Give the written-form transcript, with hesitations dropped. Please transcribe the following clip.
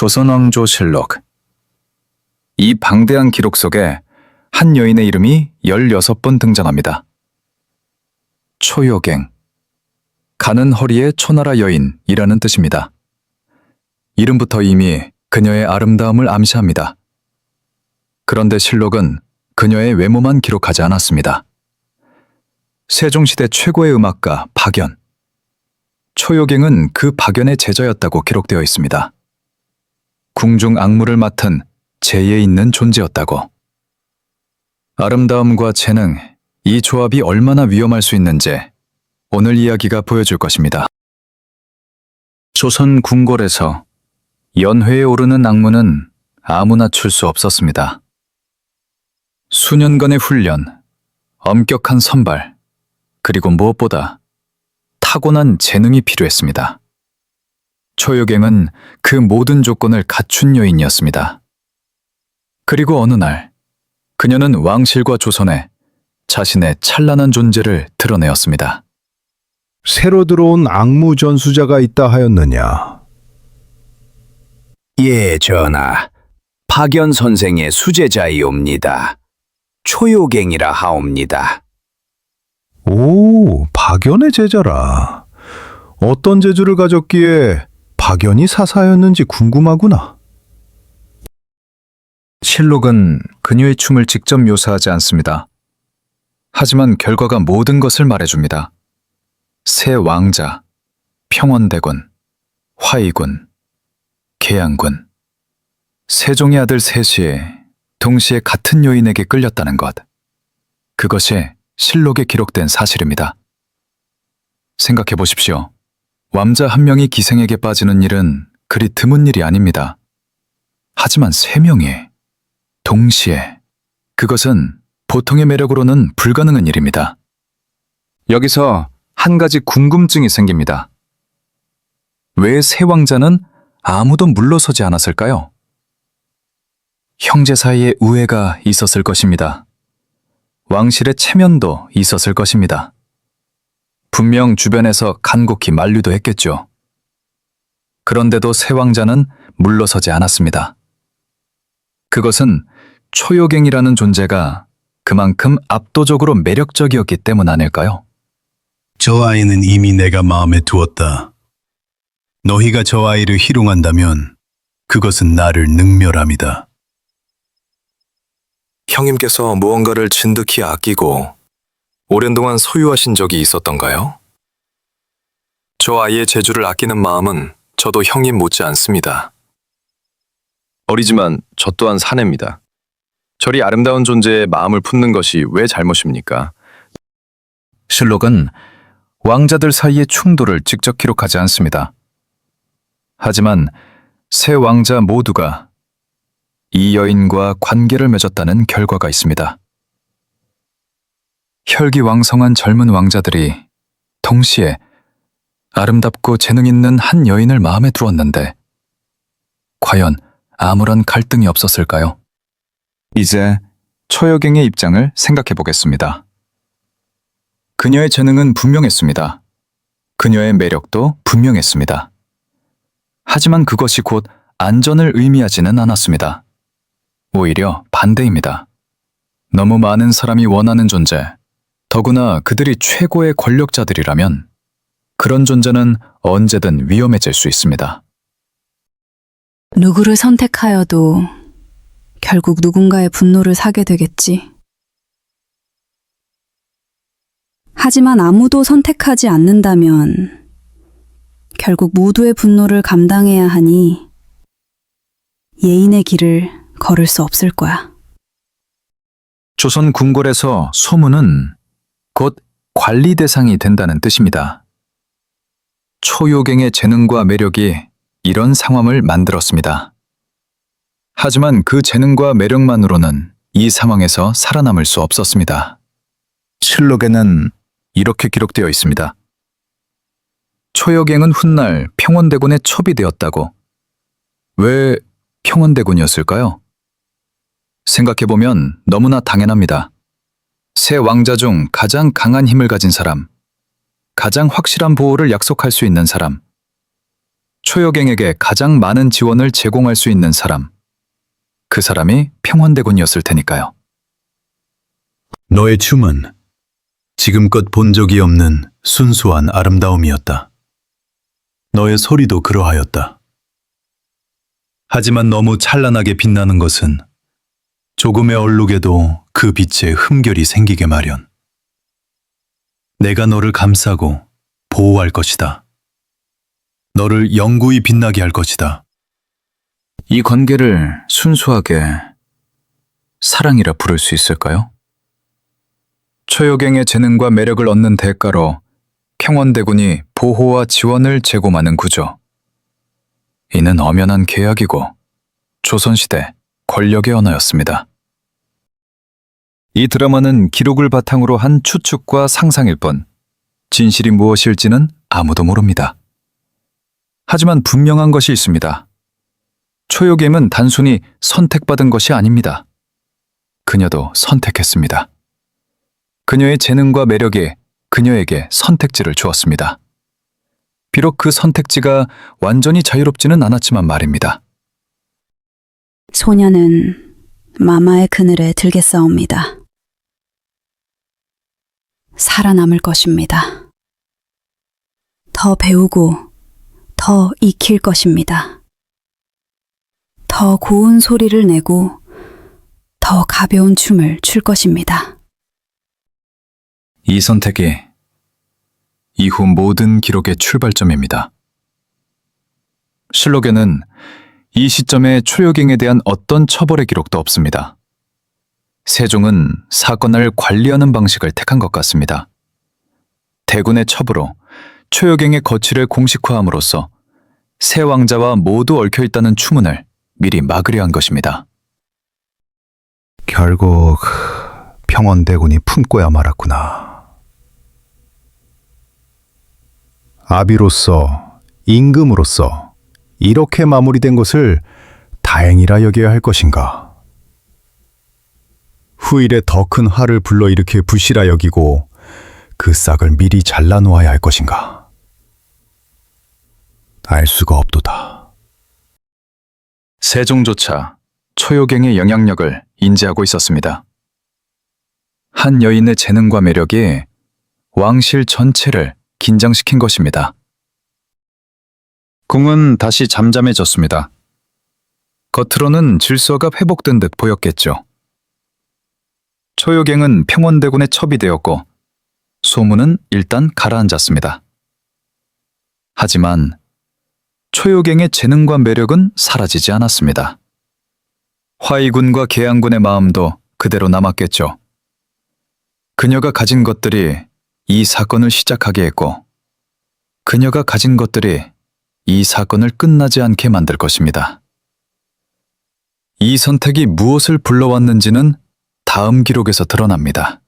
조선왕조실록. 이 방대한 기록 속에 한 여인의 이름이 16번 등장합니다. 초요갱, 가는 허리의 초나라 여인이라는 뜻입니다. 이름부터 이미 그녀의 아름다움을 암시합니다. 그런데 실록은 그녀의 외모만 기록하지 않았습니다. 세종시대 최고의 음악가 박연, 초요갱은 그 박연의 제자였다고 기록되어 있습니다. 궁중 악무를 맡은 재에 있는 존재였다고. 아름다움과 재능, 이 조합이 얼마나 위험할 수 있는지 오늘 이야기가 보여줄 것입니다. 조선 궁궐에서 연회에 오르는 악무는 아무나 출 수 없었습니다. 수년간의 훈련, 엄격한 선발, 그리고 무엇보다 타고난 재능이 필요했습니다. 초요갱은 그 모든 조건을 갖춘 여인이었습니다. 그리고 어느 날, 그녀는 왕실과 조선에 자신의 찬란한 존재를 드러내었습니다. 새로 들어온 악무 전수자가 있다 하였느냐? 예, 전하. 박연 선생의 수제자이옵니다. 초요갱이라 하옵니다. 오, 박연의 제자라. 어떤 재주를 가졌기에 박연이 사사였는지 궁금하구나. 실록은 그녀의 춤을 직접 묘사하지 않습니다. 하지만 결과가 모든 것을 말해줍니다. 새 왕자, 평원대군, 화의군, 계양군, 세종의 아들 셋이 동시에 같은 여인에게 끌렸다는 것. 그것이 실록에 기록된 사실입니다. 생각해 보십시오. 왕자 한 명이 기생에게 빠지는 일은 그리 드문 일이 아닙니다. 하지만 3명이 동시에, 그것은 보통의 매력으로는 불가능한 일입니다. 여기서 한 가지 궁금증이 생깁니다. 왜 세 왕자는 아무도 물러서지 않았을까요? 형제 사이에 우애가 있었을 것입니다. 왕실의 체면도 있었을 것입니다. 분명 주변에서 간곡히 만류도 했겠죠. 그런데도 세 왕자는 물러서지 않았습니다. 그것은 초요갱이라는 존재가 그만큼 압도적으로 매력적이었기 때문 아닐까요? 저 아이는 이미 내가 마음에 두었다. 너희가 저 아이를 희롱한다면 그것은 나를 능멸함이다. 형님께서 무언가를 진득히 아끼고 오랜 동안 소유하신 적이 있었던가요? 저 아이의 재주를 아끼는 마음은 저도 형님 못지 않습니다. 어리지만 저 또한 사내입니다. 저리 아름다운 존재에 마음을 품는 것이 왜 잘못입니까? 실록은 왕자들 사이의 충돌을 직접 기록하지 않습니다. 하지만 세 왕자 모두가 이 여인과 관계를 맺었다는 결과가 있습니다. 혈기왕성한 젊은 왕자들이 동시에 아름답고 재능 있는 한 여인을 마음에 두었는데 과연 아무런 갈등이 없었을까요? 이제 초여갱의 입장을 생각해 보겠습니다. 그녀의 재능은 분명했습니다. 그녀의 매력도 분명했습니다. 하지만 그것이 곧 안전을 의미하지는 않았습니다. 오히려 반대입니다. 너무 많은 사람이 원하는 존재, 더구나 그들이 최고의 권력자들이라면 그런 존재는 언제든 위험해질 수 있습니다. 누구를 선택하여도 결국 누군가의 분노를 사게 되겠지. 하지만 아무도 선택하지 않는다면 결국 모두의 분노를 감당해야 하니 예인의 길을 걸을 수 없을 거야. 조선 궁궐에서 소문은 곧 관리 대상이 된다는 뜻입니다. 초요갱의 재능과 매력이 이런 상황을 만들었습니다. 하지만 그 재능과 매력만으로는 이 상황에서 살아남을 수 없었습니다. 실록에는 이렇게 기록되어 있습니다. 초여갱은 훗날 평원대군의 첩이 되었다고. 왜 평원대군이었을까요? 생각해보면 너무나 당연합니다. 세 왕자 중 가장 강한 힘을 가진 사람, 가장 확실한 보호를 약속할 수 있는 사람, 초여갱에게 가장 많은 지원을 제공할 수 있는 사람, 그 사람이 평원대군이었을 테니까요. 너의 춤은 지금껏 본 적이 없는 순수한 아름다움이었다. 너의 소리도 그러하였다. 하지만 너무 찬란하게 빛나는 것은 조금의 얼룩에도 그 빛에 흠결이 생기게 마련. 내가 너를 감싸고 보호할 것이다. 너를 영구히 빛나게 할 것이다. 이 관계를 순수하게 사랑이라 부를 수 있을까요? 초여갱의 재능과 매력을 얻는 대가로 평원대군이 보호와 지원을 제공하는 구조. 이는 엄연한 계약이고 조선시대 권력의 언어였습니다. 이 드라마는 기록을 바탕으로 한 추측과 상상일 뿐 진실이 무엇일지는 아무도 모릅니다. 하지만 분명한 것이 있습니다. 초여갱은 단순히 선택받은 것이 아닙니다. 그녀도 선택했습니다. 그녀의 재능과 매력이 그녀에게 선택지를 주었습니다. 비록 그 선택지가 완전히 자유롭지는 않았지만 말입니다. 소녀는 마마의 그늘에 들겠사옵니다. 살아남을 것입니다. 더 배우고 더 익힐 것입니다. 더 고운 소리를 내고 더 가벼운 춤을 출 것입니다. 이 선택이 이후 모든 기록의 출발점입니다. 실록에는 이 시점에 초여갱에 대한 어떤 처벌의 기록도 없습니다. 세종은 사건을 관리하는 방식을 택한 것 같습니다. 대군의 첩으로 초여갱의 거취를 공식화함으로써 세 왕자와 모두 얽혀있다는 추문을 미리 막으려 한 것입니다. 결국 평원대군이 품고야 말았구나. 아비로서, 임금으로서 이렇게 마무리된 것을 다행이라 여겨야 할 것인가? 후일에 더 큰 화를 불러일으킬 불씨라 여기고 그 싹을 미리 잘라놓아야 할 것인가? 알 수가 없도다. 세종조차 초여갱의 영향력을 인지하고 있었습니다. 한 여인의 재능과 매력이 왕실 전체를 긴장시킨 것입니다. 궁은 다시 잠잠해졌습니다. 겉으로는 질서가 회복된 듯 보였겠죠. 초여갱은 평원대군의 첩이 되었고 소문은 일단 가라앉았습니다. 하지만 초여갱의 재능과 매력은 사라지지 않았습니다. 화의군과 계양군의 마음도 그대로 남았겠죠. 그녀가 가진 것들이 이 사건을 시작하게 했고 그녀가 가진 것들이 이 사건을 끝나지 않게 만들 것입니다. 이 선택이 무엇을 불러왔는지는 다음 기록에서 드러납니다.